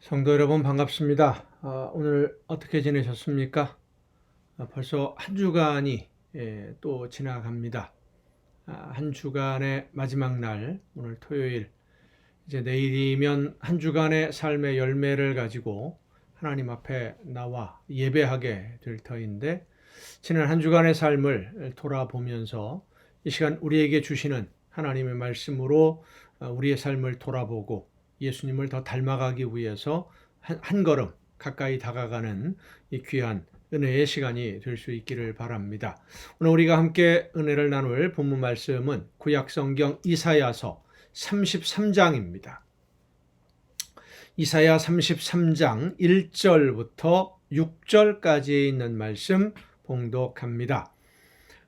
성도 여러분 반갑습니다. 오늘 어떻게 지내셨습니까? 벌써 한 주간이 또 지나갑니다. 한 주간의 마지막 날, 오늘 토요일, 이제 내일이면 한 주간의 삶의 열매를 가지고 하나님 앞에 나와 예배하게 될 터인데, 지난 한 주간의 삶을 돌아보면서 이 시간 우리에게 주시는 하나님의 말씀으로 우리의 삶을 돌아보고 예수님을 더 닮아가기 위해서 한 걸음 가까이 다가가는 이 귀한 은혜의 시간이 될 수 있기를 바랍니다. 오늘 우리가 함께 은혜를 나눌 본문 말씀은 구약성경 이사야서 33장입니다. 이사야 33장 1절부터 6절까지 있는 말씀 봉독합니다.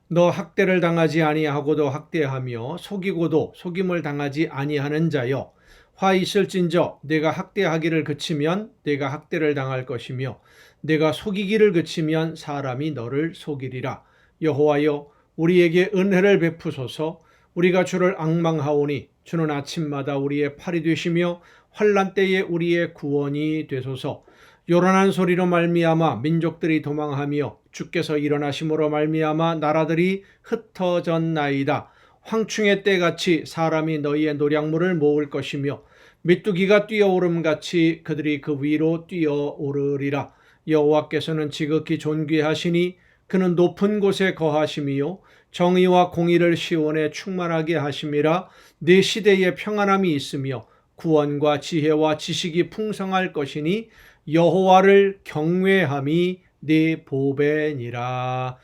너 학대를 당하지 아니하고도 학대하며 속이고도 속임을 당하지 아니하는 자여, 화 있을진저 내가 학대하기를 그치면 내가 학대를 당할 것이며 내가 속이기를 그치면 사람이 너를 속이리라. 여호와여, 우리에게 은혜를 베푸소서. 우리가 주를 앙망하오니 주는 아침마다 우리의 팔이 되시며 환난 때에 우리의 구원이 되소서. 요란한 소리로 말미암아 민족들이 도망하며 주께서 일어나심으로 말미암아 나라들이 흩어졌나이다. 황충의 때같이 사람이 너희의 노량물을 모을 것이며 메뚜기가 뛰어오름같이 그들이 그 위로 뛰어오르리라. 여호와께서는 지극히 존귀하시니 그는 높은 곳에 거하심이요 정의와 공의를 시온에 충만하게 하심이라. 내 시대에 평안함이 있으며 구원과 지혜와 지식이 풍성할 것이니 여호와를 경외함이 네 보배니라.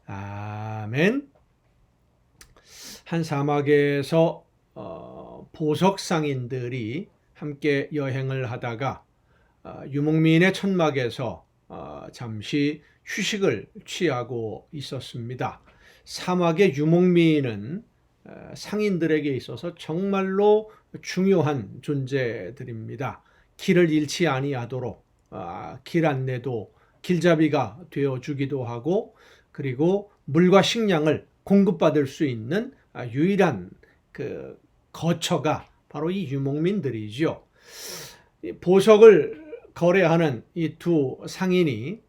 아멘. 한 사막에서 보석 상인들이 함께 여행을 하다가 유목민의 천막에서 잠시 휴식을 취하고 있었습니다. 사막의 유목민은 상인들에게 있어서 정말로 중요한 존재들입니다. 길을 잃지 아니하도록 길 안내도 길잡이가 되어주기도 하고, 그리고 물과 식량을 공급받을 수 있는 유일한 그 거처가 바로 이 유목민들이죠. 보석을 거래하는 이 두 상인이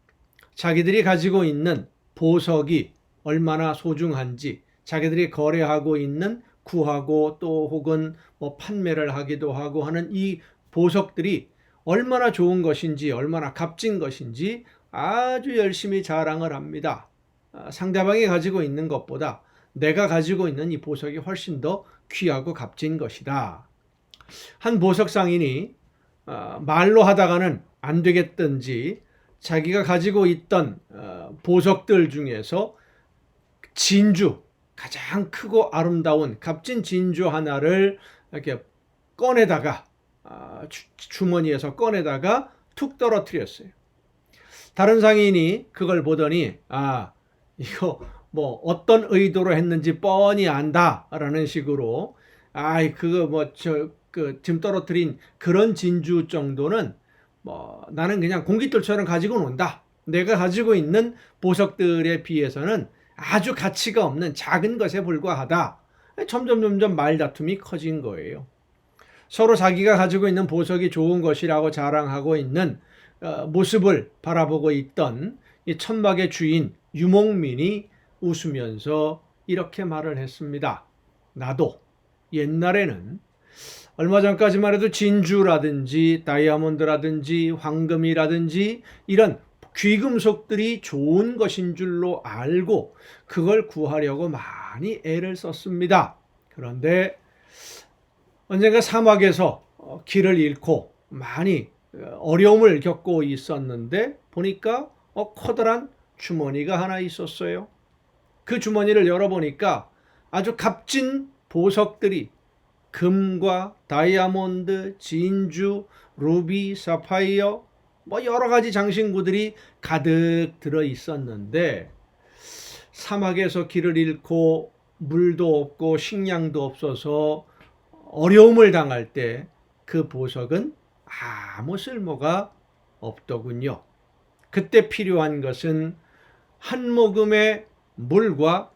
자기들이 가지고 있는 보석이 얼마나 소중한지, 자기들이 거래하고 있는 구하고 또 혹은 판매를 하기도 하고 하는 이 보석들이 얼마나 좋은 것인지, 얼마나 값진 것인지 아주 열심히 자랑을 합니다. 상대방이 가지고 있는 것보다 내가 가지고 있는 이 보석이 훨씬 더 귀하고 값진 것이다. 한 보석 상인이 말로 하다가는 안 되겠던지 자기가 가지고 있던 보석들 중에서 진주, 가장 크고 아름다운 값진 진주 하나를 이렇게 꺼내다가 주머니에서 꺼내다가 툭 떨어뜨렸어요. 다른 상인이 그걸 보더니 이거 어떤 의도로 했는지 뻔히 안다라는 식으로 그거 지금 떨어뜨린 그런 진주 정도는 나는 그냥 공깃돌처럼 가지고 논다. 내가 가지고 있는 보석들에 비해서는 아주 가치가 없는 작은 것에 불과하다. 점점 말다툼이 커진 거예요. 서로 자기가 가지고 있는 보석이 좋은 것이라고 자랑하고 있는 모습을 바라보고 있던 이 천막의 주인 유목민이 웃으면서 이렇게 말을 했습니다. 나도 옛날에는 얼마 전까지만 해도 진주라든지 다이아몬드라든지 황금이라든지 이런 귀금속들이 좋은 것인 줄로 알고 그걸 구하려고 많이 애를 썼습니다. 그런데 언젠가 사막에서 길을 잃고 많이 어려움을 겪고 있었는데 보니까 커다란 주머니가 하나 있었어요. 그 주머니를 열어보니까 아주 값진 보석들이 금과 다이아몬드, 진주, 루비, 사파이어 여러 가지 장신구들이 가득 들어 있었는데, 사막에서 길을 잃고 물도 없고 식량도 없어서 어려움을 당할 때 그 보석은 아무 쓸모가 없더군요. 그때 필요한 것은 한 모금의 물과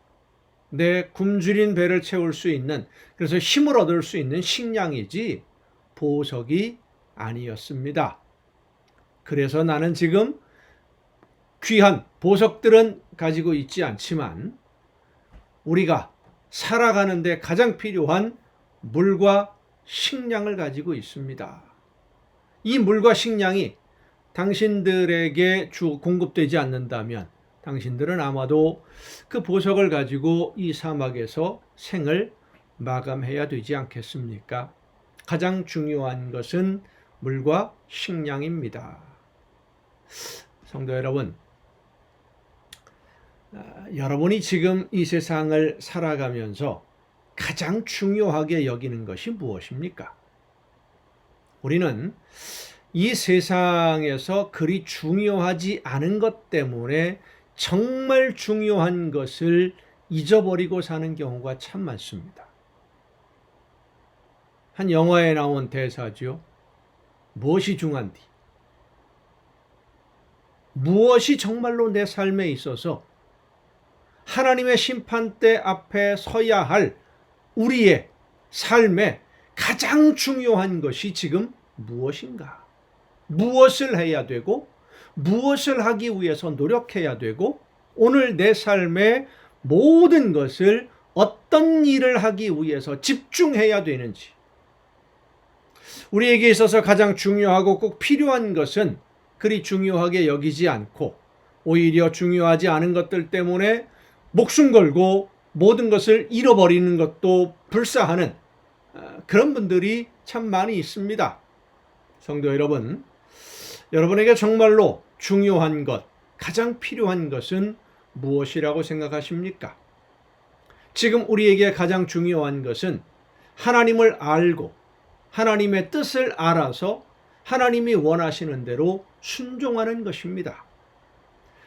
내 굶주린 배를 채울 수 있는, 그래서 힘을 얻을 수 있는 식량이지 보석이 아니었습니다. 그래서 나는 지금 귀한 보석들은 가지고 있지 않지만 우리가 살아가는데 가장 필요한 물과 식량을 가지고 있습니다. 이 물과 식량이 당신들에게 공급되지 않는다면 당신들은 아마도 그 보석을 가지고 이 사막에서 생을 마감해야 되지 않겠습니까? 가장 중요한 것은 물과 식량입니다. 성도 여러분, 여러분이 지금 이 세상을 살아가면서 가장 중요하게 여기는 것이 무엇입니까? 우리는 이 세상에서 그리 중요하지 않은 것 때문에 정말 중요한 것을 잊어버리고 사는 경우가 참 많습니다. 한 영화에 나온 대사죠. 무엇이 중요한디? 무엇이 정말로 내 삶에 있어서 하나님의 심판대 앞에 서야 할 우리의 삶에 가장 중요한 것이 지금 무엇인가? 무엇을 해야 되고 무엇을 하기 위해서 노력해야 되고 오늘 내 삶의 모든 것을 어떤 일을 하기 위해서 집중해야 되는지, 우리에게 있어서 가장 중요하고 꼭 필요한 것은 그리 중요하게 여기지 않고 오히려 중요하지 않은 것들 때문에 목숨 걸고 모든 것을 잃어버리는 것도 불사하는 그런 분들이 참 많이 있습니다. 성도 여러분, 여러분에게 정말로 중요한 것, 가장 필요한 것은 무엇이라고 생각하십니까? 지금 우리에게 가장 중요한 것은 하나님을 알고 하나님의 뜻을 알아서 하나님이 원하시는 대로 순종하는 것입니다.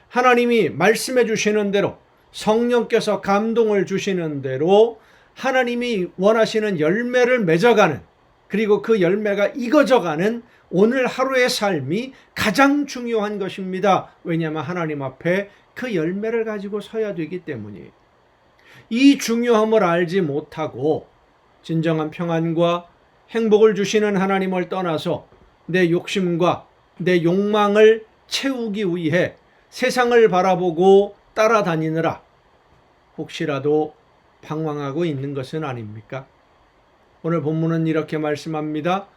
하나님이 말씀해 주시는 대로, 성령께서 감동을 주시는 대로 하나님이 원하시는 열매를 맺어가는, 그리고 그 열매가 익어져가는 오늘 하루의 삶이 가장 중요한 것입니다. 왜냐하면 하나님 앞에 그 열매를 가지고 서야 되기 때문이에요. 이 중요함을 알지 못하고 진정한 평안과 행복을 주시는 하나님을 떠나서 내 욕심과 내 욕망을 채우기 위해 세상을 바라보고 따라다니느라 혹시라도 방황하고 있는 것은 아닙니까? 오늘 본문은 이렇게 말씀합니다.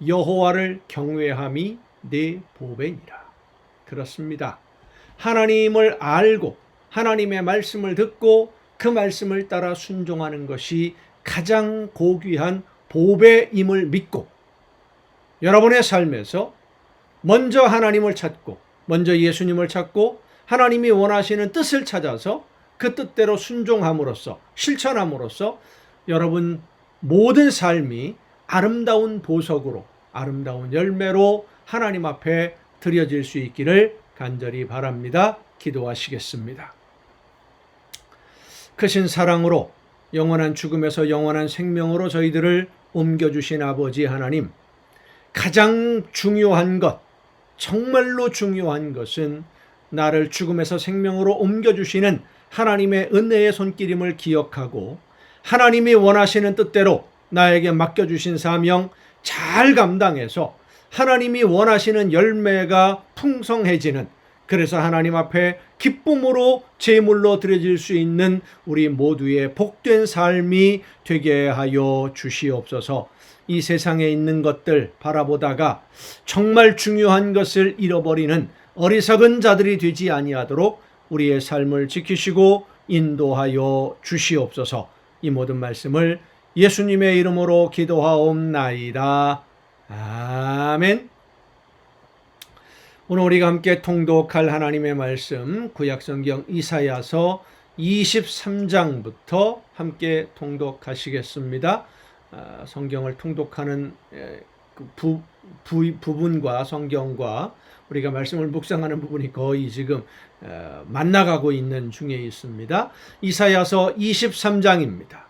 여호와를 경외함이 네 보배니라. 그렇습니다. 하나님을 알고 하나님의 말씀을 듣고 그 말씀을 따라 순종하는 것이 가장 고귀한 보배임을 믿고 여러분의 삶에서 먼저 하나님을 찾고 먼저 예수님을 찾고 하나님이 원하시는 뜻을 찾아서 그 뜻대로 순종함으로써 실천함으로써 여러분 모든 삶이 아름다운 보석으로 아름다운 열매로 하나님 앞에 드려질 수 있기를 간절히 바랍니다. 기도하시겠습니다. 크신 사랑으로 영원한 죽음에서 영원한 생명으로 저희들을 옮겨주신 아버지 하나님, 가장 중요한 것, 정말로 중요한 것은 나를 죽음에서 생명으로 옮겨주시는 하나님의 은혜의 손길임을 기억하고 하나님이 원하시는 뜻대로 나에게 맡겨주신 사명 잘 감당해서 하나님이 원하시는 열매가 풍성해지는, 그래서 하나님 앞에 기쁨으로 제물로 드려질 수 있는 우리 모두의 복된 삶이 되게 하여 주시옵소서. 이 세상에 있는 것들 바라보다가 정말 중요한 것을 잃어버리는 어리석은 자들이 되지 아니하도록 우리의 삶을 지키시고 인도하여 주시옵소서. 이 모든 말씀을 예수님의 이름으로 기도하옵나이다. 아멘. 오늘 우리가 함께 통독할 하나님의 말씀 구약성경 이사야서 23장부터 함께 통독하시겠습니다. 성경을 통독하는 부분과 성경과 우리가 말씀을 묵상하는 부분이 거의 지금 만나가고 있는 중에 있습니다. 이사야서 23장입니다.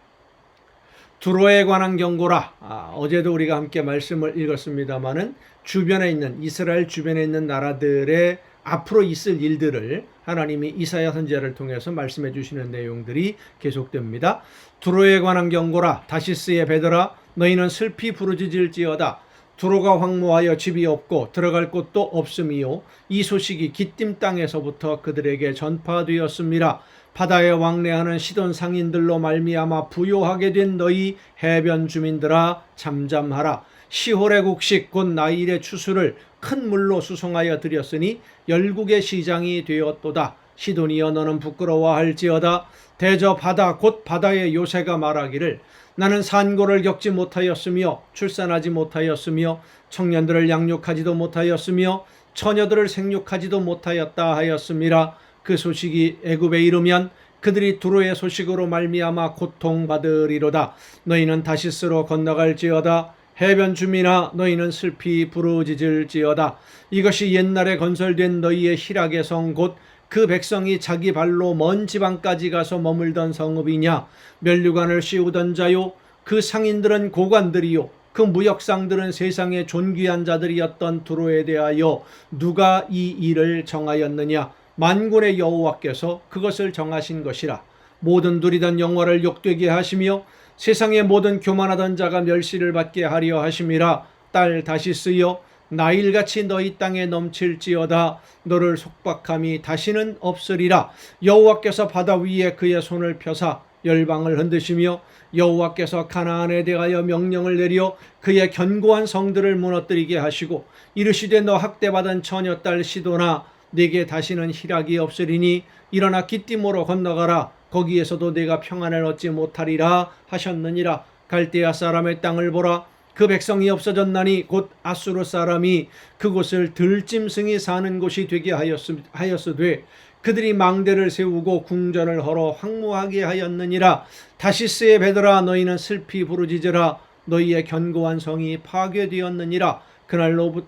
두로에 관한 경고라. 어제도 우리가 함께 말씀을 읽었습니다마는 주변에 있는 이스라엘 주변에 있는 나라들의 앞으로 있을 일들을 하나님이 이사야 선지자를 통해서 말씀해 주시는 내용들이 계속됩니다. 두로에 관한 경고라. 다시스의 베드라, 너희는 슬피 부르짖을지어다. 두로가 황무하여 집이 없고 들어갈 곳도 없음이요 이 소식이 기띔 땅에서부터 그들에게 전파되었습니다. 바다에 왕래하는 시돈 상인들로 말미암아 부요하게 된 너희 해변 주민들아 잠잠하라. 시홀의 곡식 곧 나일의 추수를 큰 물로 수송하여 드렸으니 열국의 시장이 되었도다. 시돈이여 너는 부끄러워할지어다. 대저 바다 곧 바다의 요새가 말하기를 나는 산고를 겪지 못하였으며 출산하지 못하였으며 청년들을 양육하지도 못하였으며 처녀들을 생육하지도 못하였다 하였음이라. 그 소식이 애굽에 이르면 그들이 두로의 소식으로 말미암아 고통받으리로다. 너희는 다시스로 건너갈지어다. 해변 주민아 너희는 슬피 부르짖을지어다. 이것이 옛날에 건설된 너희의 희락의 성 곧 그 백성이 자기 발로 먼 지방까지 가서 머물던 성읍이냐. 면류관을 씌우던 자요 그 상인들은 고관들이요 그 무역상들은 세상의 존귀한 자들이었던 두로에 대하여 누가 이 일을 정하였느냐. 만군의 여호와께서 그것을 정하신 것이라. 모든 누리던 영화를 욕되게 하시며 세상의 모든 교만하던 자가 멸시를 받게 하려 하심이라. 딸 다시스여 나일같이 너희 땅에 넘칠지어다. 너를 속박함이 다시는 없으리라. 여호와께서 바다 위에 그의 손을 펴사 열방을 흔드시며 여호와께서 가나안에 대하여 명령을 내려 그의 견고한 성들을 무너뜨리게 하시고 이르시되 너 학대받은 처녀딸 시도나 네게 다시는 희락이 없으리니 일어나 기띔으로 건너가라. 거기에서도 네가 평안을 얻지 못하리라 하셨느니라. 갈대아 사람의 땅을 보라. 그 백성이 없어졌나니 곧 아수르 사람이 그곳을 들짐승이 사는 곳이 되게 하였으되 그들이 망대를 세우고 궁전을 헐어 황무하게 하였느니라. 다시스의 배들아 너희는 슬피 부르짖으라. 너희의 견고한 성이 파괴되었느니라.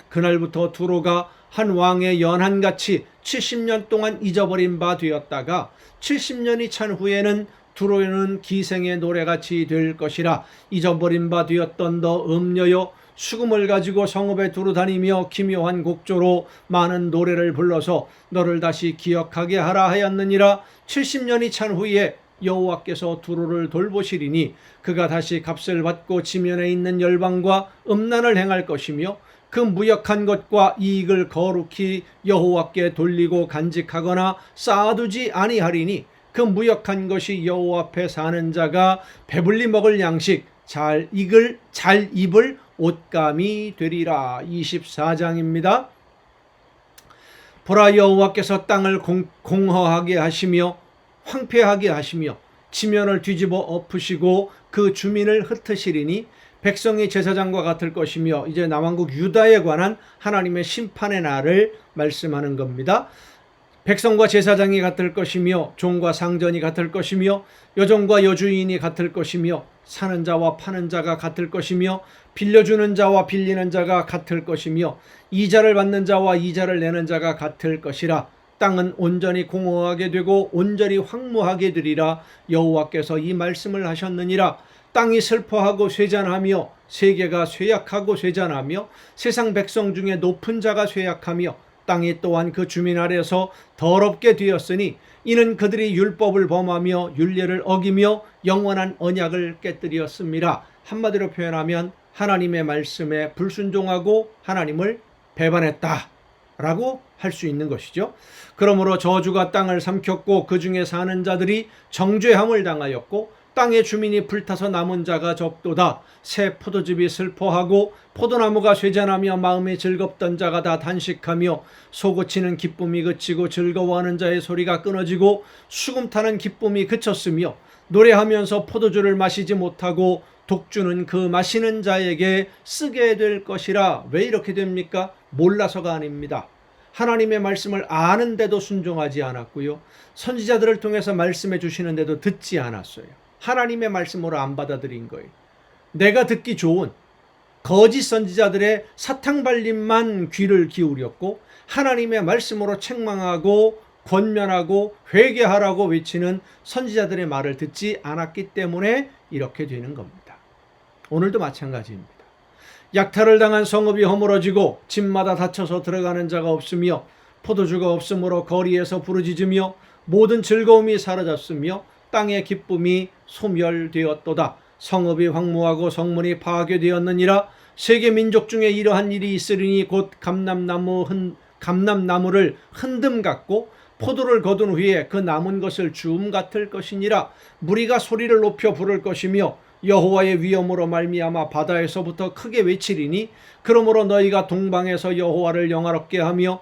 그날부터 두로가 한 왕의 연한같이 70년 동안 잊어버린 바 되었다가 70년이 찬 후에는 두로는 기생의 노래같이 될 것이라. 잊어버린 바 되었던 너 음녀여 수금을 가지고 성읍에 두루 다니며 기묘한 곡조로 많은 노래를 불러서 너를 다시 기억하게 하라 하였느니라. 70년이 찬 후에 여호와께서 두로를 돌보시리니 그가 다시 값을 받고 지면에 있는 열방과 음란을 행할 것이며 그 무역한 것과 이익을 거룩히 여호와께 돌리고 간직하거나 쌓아두지 아니하리니 그 무역한 것이 여호와 앞에 사는 자가 배불리 먹을 양식 잘 입을 옷감이 되리라. 24장입니다. 보라 여호와께서 땅을 공허하게 하시며 황폐하게 하시며 지면을 뒤집어 엎으시고 그 주민을 흩으시리니 백성이 제사장과 같을 것이며 이제 남왕국 유다에 관한 하나님의 심판의 날을 말씀하는 겁니다. 백성과 제사장이 같을 것이며 종과 상전이 같을 것이며 여종과 여주인이 같을 것이며 사는 자와 파는 자가 같을 것이며 빌려주는 자와 빌리는 자가 같을 것이며 이자를 받는 자와 이자를 내는 자가 같을 것이라. 땅은 온전히 공허하게 되고 온전히 황무하게 되리라. 여호와께서 이 말씀을 하셨느니라. 땅이 슬퍼하고 쇠잔하며 세계가 쇠약하고 쇠잔하며 세상 백성 중에 높은 자가 쇠약하며 땅이 또한 그 주민 아래서 더럽게 되었으니 이는 그들이 율법을 범하며 율례를 어기며 영원한 언약을 깨뜨렸습니다. 한마디로 표현하면 하나님의 말씀에 불순종하고 하나님을 배반했다라고 할 수 있는 것이죠. 그러므로 저주가 땅을 삼켰고 그 중에 사는 자들이 정죄함을 당하였고 땅의 주민이 불타서 남은 자가 적도다. 새 포도즙이 슬퍼하고 포도나무가 쇠잔하며 마음이 즐겁던 자가 다 단식하며 소고치는 기쁨이 그치고 즐거워하는 자의 소리가 끊어지고 수금 타는 기쁨이 그쳤으며 노래하면서 포도주를 마시지 못하고 독주는 그 마시는 자에게 쓰게 될 것이라. 왜 이렇게 됩니까? 몰라서가 아닙니다. 하나님의 말씀을 아는데도 순종하지 않았고요. 선지자들을 통해서 말씀해 주시는데도 듣지 않았어요. 하나님의 말씀으로 안 받아들인 거예요. 내가 듣기 좋은 거짓 선지자들의 사탕발림만 귀를 기울였고 하나님의 말씀으로 책망하고 권면하고 회개하라고 외치는 선지자들의 말을 듣지 않았기 때문에 이렇게 되는 겁니다. 오늘도 마찬가지입니다. 약탈을 당한 성읍이 허물어지고 집마다 닫혀서 들어가는 자가 없으며 포도주가 없으므로 거리에서 부르짖으며 모든 즐거움이 사라졌으며 땅의 기쁨이 소멸되었도다. 성읍이 황무하고 성문이 파괴되었느니라. 세계 민족 중에 이러한 일이 있으리니 곧 감람나무를 흔듦 같고 포도를 거둔 후에 그 남은 것을 주움 같을 것이니라. 무리가 소리를 높여 부를 것이며 여호와의 위엄으로 말미암아 바다에서부터 크게 외치리니 그러므로 너희가 동방에서 여호와를 영화롭게 하며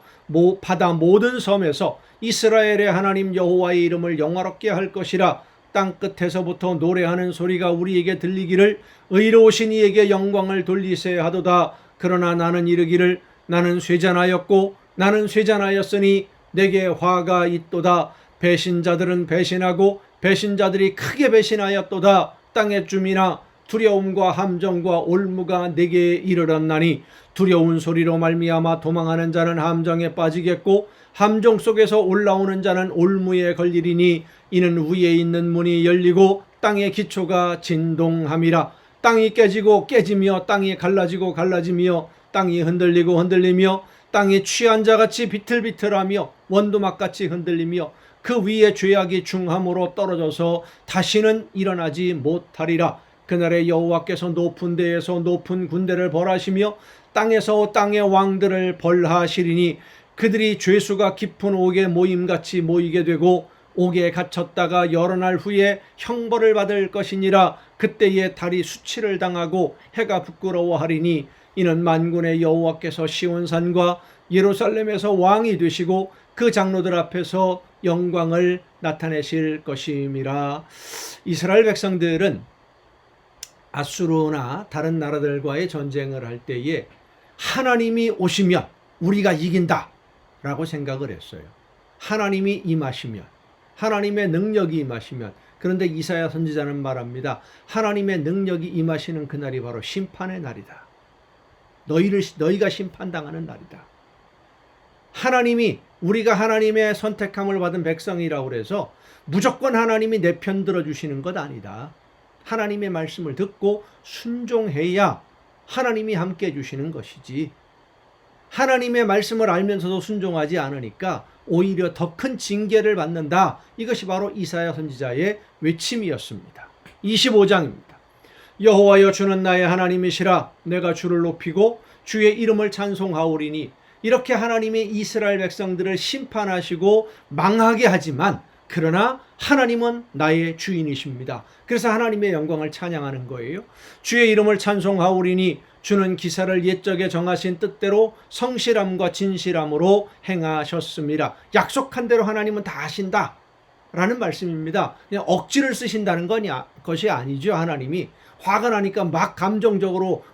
바다 모든 섬에서 이스라엘의 하나님 여호와의 이름을 영화롭게 할 것이라. 땅 끝에서부터 노래하는 소리가 우리에게 들리기를 의로우신 이에게 영광을 돌리세 하도다. 그러나 나는 이르기를 나는 쇠잔하였고 나는 쇠잔하였으니 내게 화가 있도다. 배신자들은 배신하고 배신자들이 크게 배신하였도다. 땅의 주민아 두려움과 함정과 올무가 내게 이르렀나니 두려운 소리로 말미암아 도망하는 자는 함정에 빠지겠고 함정 속에서 올라오는 자는 올무에 걸리리니 이는 위에 있는 문이 열리고 땅의 기초가 진동함이라. 땅이 깨지고 깨지며 땅이 갈라지고 갈라지며 땅이 흔들리고 흔들리며 땅이 취한 자같이 비틀비틀하며 원두막같이 흔들리며 그 위에 죄악이 중함으로 떨어져서 다시는 일어나지 못하리라. 그날에 여호와께서 높은 데에서 높은 군대를 벌하시며 땅에서 땅의 왕들을 벌하시리니 그들이 죄수가 깊은 옥에 모임같이 모이게 되고 옥에 갇혔다가 여러 날 후에 형벌을 받을 것이니라. 그때에 달이 수치를 당하고 해가 부끄러워하리니 이는 만군의 여호와께서 시온산과 예루살렘에서 왕이 되시고 그 장로들 앞에서 영광을 나타내실 것임이라. 이스라엘 백성들은 아수르나 다른 나라들과의 전쟁을 할 때에 하나님이 오시면 우리가 이긴다 라고 생각을 했어요. 하나님이 임하시면, 하나님의 능력이 임하시면. 그런데 이사야 선지자는 말합니다. 하나님의 능력이 임하시는 그날이 바로 심판의 날이다. 너희가 심판당하는 날이다. 하나님이, 우리가 하나님의 선택함을 받은 백성이라고 해서 무조건 하나님이 내 편 들어주시는 것 아니다. 하나님의 말씀을 듣고 순종해야 하나님이 함께 해주시는 것이지, 하나님의 말씀을 알면서도 순종하지 않으니까 오히려 더 큰 징계를 받는다. 이것이 바로 이사야 선지자의 외침이었습니다. 25장입니다. 여호와여 주는 나의 하나님이시라. 내가 주를 높이고 주의 이름을 찬송하오리니. 이렇게 하나님이 이스라엘 백성들을 심판하시고 망하게 하지만 그러나 하나님은 나의 주인이십니다. 그래서 하나님의 영광을 찬양하는 거예요. 주의 이름을 찬송하오리니 주는 기사를 옛적에 정하신 뜻대로 성실함과 진실함으로 행하셨습니다. 약속한 대로 하나님은 다 하신다 라는 말씀입니다. 그냥 억지를 쓰신다는 것이 아니죠. 하나님이 화가 나니까 막 감정적으로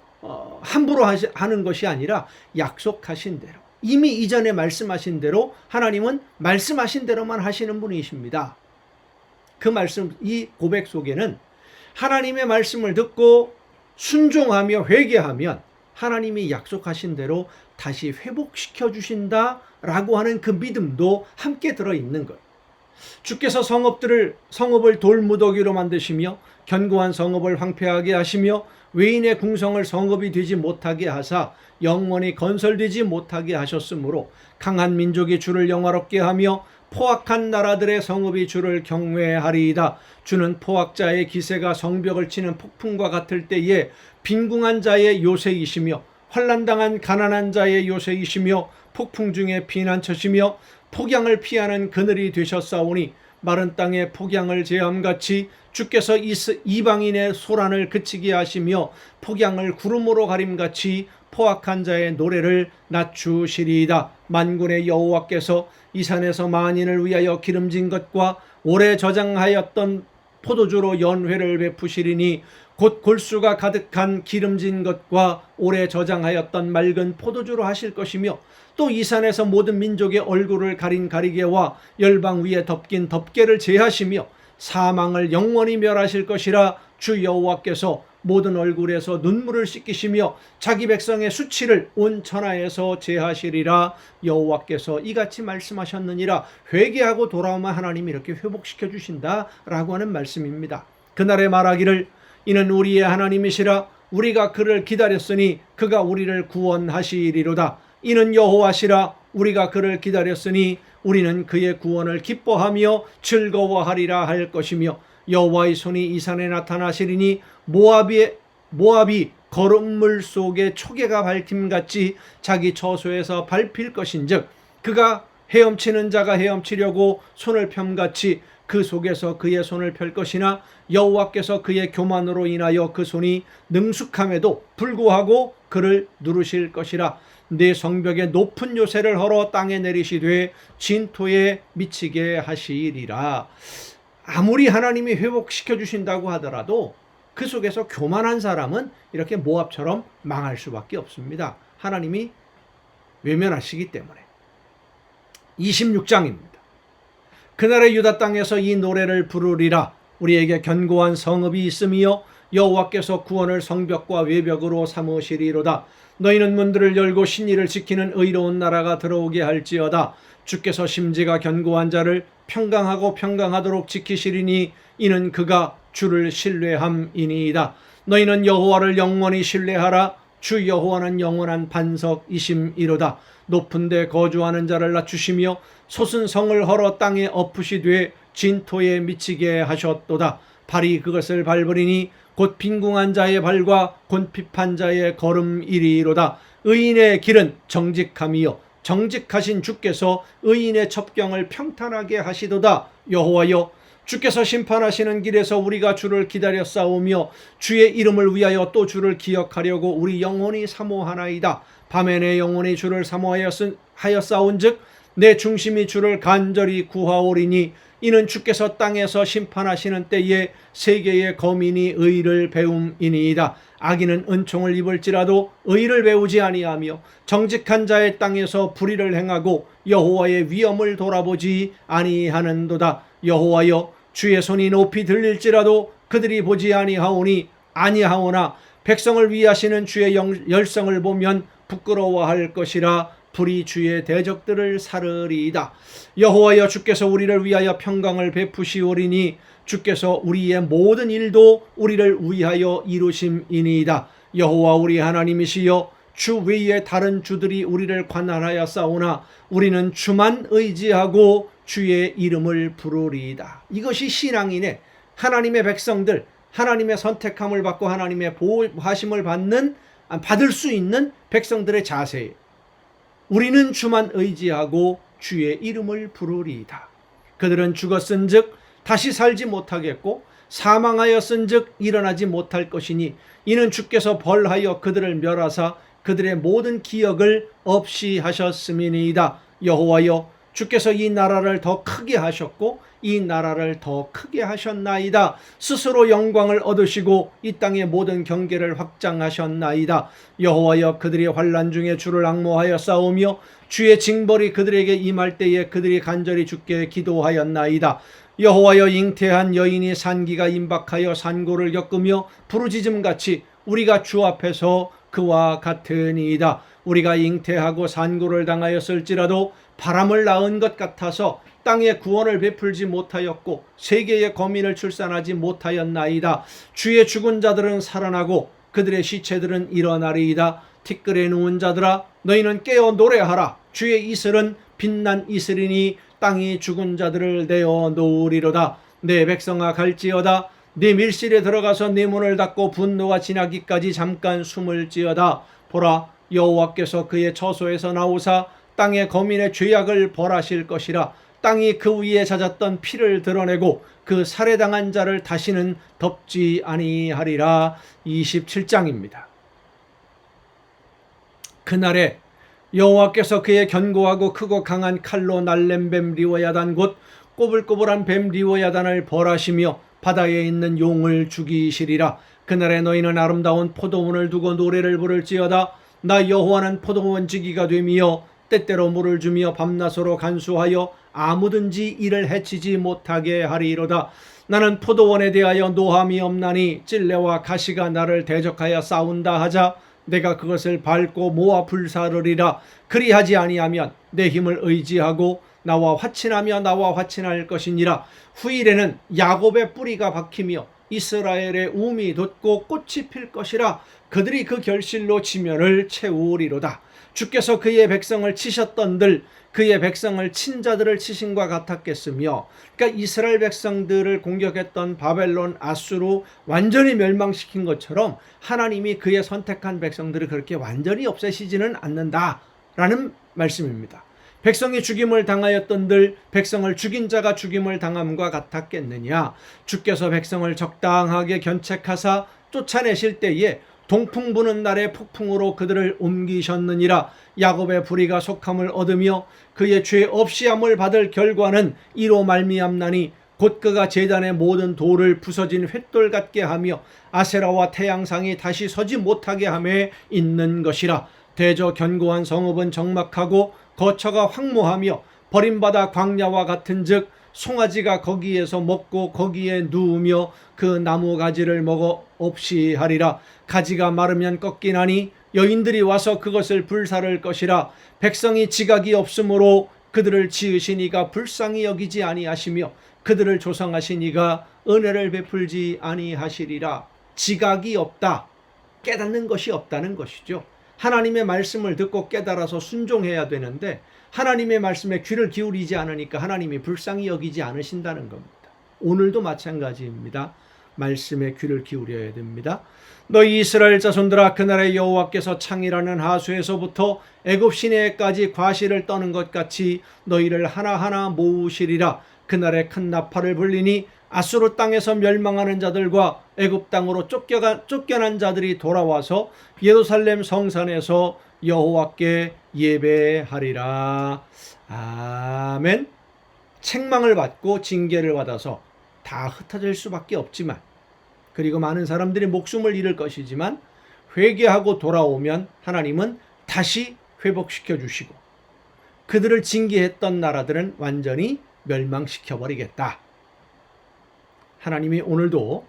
함부로 하는 것이 아니라 약속하신 대로, 이미 이전에 말씀하신 대로 하나님은 말씀하신 대로만 하시는 분이십니다. 그 말씀, 이 고백 속에는 하나님의 말씀을 듣고 순종하며 회개하면 하나님이 약속하신 대로 다시 회복시켜 주신다라고 하는 그 믿음도 함께 들어있는 거예요. 주께서 성읍을 돌무더기로 만드시며 견고한 성읍을 황폐하게 하시며 외인의 궁성을 성읍이 되지 못하게 하사 영원히 건설되지 못하게 하셨으므로 강한 민족이 주를 영화롭게 하며 포악한 나라들의 성읍이 주를 경외하리이다. 주는 포악자의 기세가 성벽을 치는 폭풍과 같을 때에 빈궁한 자의 요새이시며 환난당한 가난한 자의 요새이시며 폭풍 중에 피난처시며 폭양을 피하는 그늘이 되셨사오니 마른 땅에 폭양을 제함같이 주께서 이방인의 소란을 그치게 하시며 폭양을 구름으로 가림같이 포악한 자의 노래를 낮추시리이다. 만군의 여호와께서 이 산에서 만인을 위하여 기름진 것과 오래 저장하였던 포도주로 연회를 베푸시리니 곧 골수가 가득한 기름진 것과 오래 저장하였던 맑은 포도주로 하실 것이며 또 이 산에서 모든 민족의 얼굴을 가린 가리개와 열방 위에 덮긴 덮개를 제하시며 사망을 영원히 멸하실 것이라. 주 여호와께서 모든 얼굴에서 눈물을 씻기시며 자기 백성의 수치를 온 천하에서 제하시리라. 여호와께서 이같이 말씀하셨느니라. 회개하고 돌아오면 하나님이 이렇게 회복시켜 주신다라고 하는 말씀입니다. 그날에 말하기를 이는 우리의 하나님이시라. 우리가 그를 기다렸으니 그가 우리를 구원하시리로다. 이는 여호와시라. 우리가 그를 기다렸으니 우리는 그의 구원을 기뻐하며 즐거워하리라 할 것이며 여호와의 손이 이 산에 나타나시리니 모압이 거름물 속에 초계가 밝힘같이 자기 처소에서 밟힐 것인즉 그가 헤엄치는 자가 헤엄치려고 손을 펴같이 그 속에서 그의 손을 펼 것이나 여호와께서 그의 교만으로 인하여 그 손이 능숙함에도 불구하고 그를 누르실 것이라. 네 성벽에 높은 요새를 헐어 땅에 내리시되 진토에 미치게 하시리라. 아무리 하나님이 회복시켜 주신다고 하더라도 그 속에서 교만한 사람은 이렇게 모압처럼 망할 수밖에 없습니다. 하나님이 외면하시기 때문에. 26장입니다. 그날의 유다 땅에서 이 노래를 부르리라. 우리에게 견고한 성읍이 있음이요 여호와께서 구원을 성벽과 외벽으로 삼으시리로다. 너희는 문들을 열고 신의를 지키는 의로운 나라가 들어오게 할지어다. 주께서 심지가 견고한 자를 평강하고 평강하도록 지키시리니 이는 그가 주를 신뢰함이니이다. 너희는 여호와를 영원히 신뢰하라. 주 여호와는 영원한 반석이심이로다. 높은 데 거주하는 자를 낮추시며 솟은 성을 헐어 땅에 엎으시되 진토에 미치게 하셨도다. 발이 그것을 밟으리니 곧 빈궁한 자의 발과 곤핍한 자의 걸음이리로다. 의인의 길은 정직함이요 정직하신 주께서 의인의 첩경을 평탄하게 하시도다. 여호와여, 주께서 심판하시는 길에서 우리가 주를 기다려 싸우며 주의 이름을 위하여 또 주를 기억하려고 우리 영혼이 사모하나이다. 밤에 내 영혼이 주를 사모하여 싸운즉 내 중심이 주를 간절히 구하오리니 이는 주께서 땅에서 심판하시는 때에 세계의 거민이 의를 배움이니이다. 악인은 은총을 입을지라도 의를 배우지 아니하며 정직한 자의 땅에서 불의를 행하고 여호와의 위엄을 돌아보지 아니하는도다. 여호와여, 주의 손이 높이 들릴지라도 그들이 보지 아니하오나 백성을 위하시는 주의 열성을 보면 부끄러워할 것이라. 불이 주의 대적들을 사르리이다. 여호와여, 주께서 우리를 위하여 평강을 베푸시오리니 주께서 우리의 모든 일도 우리를 위하여 이루심이니이다. 여호와 우리 하나님이시여, 주 외에 다른 주들이 우리를 관할하여 싸우나 우리는 주만 의지하고 주의 이름을 부르리이다. 이것이 신앙인의, 하나님의 백성들, 하나님의 선택함을 받고 하나님의 보호하심을 받을 수 있는 백성들의 자세예요. 우리는 주만 의지하고 주의 이름을 부르리이다. 그들은 죽었은즉 다시 살지 못하겠고 사망하였은즉 일어나지 못할 것이니 이는 주께서 벌하여 그들을 멸하사 그들의 모든 기억을 없이 하셨음이니이다. 여호와여, 주께서 이 나라를 더 크게 하셨고 이 나라를 더 크게 하셨나이다. 스스로 영광을 얻으시고 이 땅의 모든 경계를 확장하셨나이다. 여호와여, 그들이 환난 중에 주를 앙모하여 싸우며 주의 징벌이 그들에게 임할 때에 그들이 간절히 주께 기도하였나이다. 여호와여, 잉태한 여인이 산기가 임박하여 산고를 겪으며 부르짖음같이 우리가 주 앞에서 그와 같으니이다. 우리가 잉태하고 산고를 당하였을지라도 바람을 낳은 것 같아서 땅에 구원을 베풀지 못하였고 세계의 거민을 출산하지 못하였나이다. 주의 죽은 자들은 살아나고 그들의 시체들은 일어나리이다. 티끌에 누운 자들아, 너희는 깨어 노래하라. 주의 이슬은 빛난 이슬이니 땅이 죽은 자들을 내어 놓으리로다. 내 백성아, 갈지어다. 네 밀실에 들어가서 네 문을 닫고 분노가 지나기까지 잠깐 숨을 지어다. 보라, 여호와께서 그의 처소에서 나오사 땅의 거민의 죄악을 벌하실 것이라. 땅이 그 위에 잦았던 피를 드러내고 그 살해당한 자를 다시는 덮지 아니하리라. 27장입니다. 그날에 여호와께서 그의 견고하고 크고 강한 칼로 날랜 뱀 리워야단 곧 꼬불꼬불한 뱀 리워야단을 벌하시며 바다에 있는 용을 죽이시리라. 그날에 너희는 아름다운 포도원을 두고 노래를 부를지어다. 나 여호와는 포도원 지기가 되며 때때로 물을 주며 밤낮으로 간수하여 아무든지 이를 해치지 못하게 하리로다. 나는 포도원에 대하여 노함이 없나니 찔레와 가시가 나를 대적하여 싸운다 하자 내가 그것을 밟고 모아 불사르리라. 그리하지 아니하면 내 힘을 의지하고 나와 화친하며 나와 화친할 것이니라. 후일에는 야곱의 뿌리가 박히며 이스라엘의 움이 돋고 꽃이 필 것이라. 그들이 그 결실로 지면을 채우리로다. 주께서 그의 백성을 치셨던들 그의 백성을 친 자들을 치신과 같았겠으며, 그러니까 이스라엘 백성들을 공격했던 바벨론 아수르 완전히 멸망시킨 것처럼 하나님이 그의 선택한 백성들을 그렇게 완전히 없애시지는 않는다라는 말씀입니다. 백성이 죽임을 당하였던들 백성을 죽인 자가 죽임을 당함과 같았겠느냐. 주께서 백성을 적당하게 견책하사 쫓아내실 때에 동풍 부는 날의 폭풍으로 그들을 옮기셨느니라. 야곱의 불의가 속함을 얻으며 그의 죄 없이함을 받을 결과는 이로 말미암나니 곧 그가 제단의 모든 돌을 부서진 횃돌 같게 하며 아세라와 태양상이 다시 서지 못하게 함에 있는 것이라. 대저 견고한 성읍은 적막하고 거처가 황무하며 버림받아 광야와 같은즉 송아지가 거기에서 먹고 거기에 누우며 그 나무 가지를 먹어 없이 하리라. 가지가 마르면 꺾이나니 여인들이 와서 그것을 불사를 것이라. 백성이 지각이 없으므로 그들을 지으신 이가 불쌍히 여기지 아니하시며 그들을 조성하신 이가 은혜를 베풀지 아니하시리라. 지각이 없다, 깨닫는 것이 없다는 것이죠. 하나님의 말씀을 듣고 깨달아서 순종해야 되는데 하나님의 말씀에 귀를 기울이지 않으니까 하나님이 불쌍히 여기지 않으신다는 겁니다. 오늘도 마찬가지입니다. 말씀에 귀를 기울여야 됩니다. 너희 이스라엘 자손들아, 그날에 여호와께서 창이라는 하수에서부터 애굽 시내까지 과실을 떠는 것 같이 너희를 하나하나 모으시리라. 그날에 큰 나팔을 불리니 아수르 땅에서 멸망하는 자들과 애굽 땅으로 쫓겨난 자들이 돌아와서 예루살렘 성산에서 여호와께 예배하리라. 아멘. 책망을 받고 징계를 받아서 다 흩어질 수밖에 없지만, 그리고 많은 사람들이 목숨을 잃을 것이지만 회개하고 돌아오면 하나님은 다시 회복시켜 주시고 그들을 징계했던 나라들은 완전히 멸망시켜 버리겠다. 하나님이 오늘도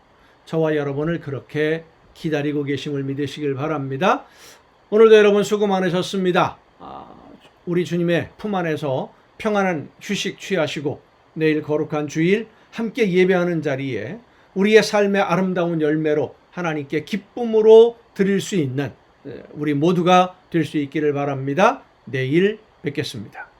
저와 여러분을 그렇게 기다리고 계심을 믿으시길 바랍니다. 오늘도 여러분 수고 많으셨습니다. 우리 주님의 품 안에서 평안한 휴식 취하시고 내일 거룩한 주일 함께 예배하는 자리에 우리의 삶의 아름다운 열매로 하나님께 기쁨으로 드릴 수 있는 우리 모두가 될 수 있기를 바랍니다. 내일 뵙겠습니다.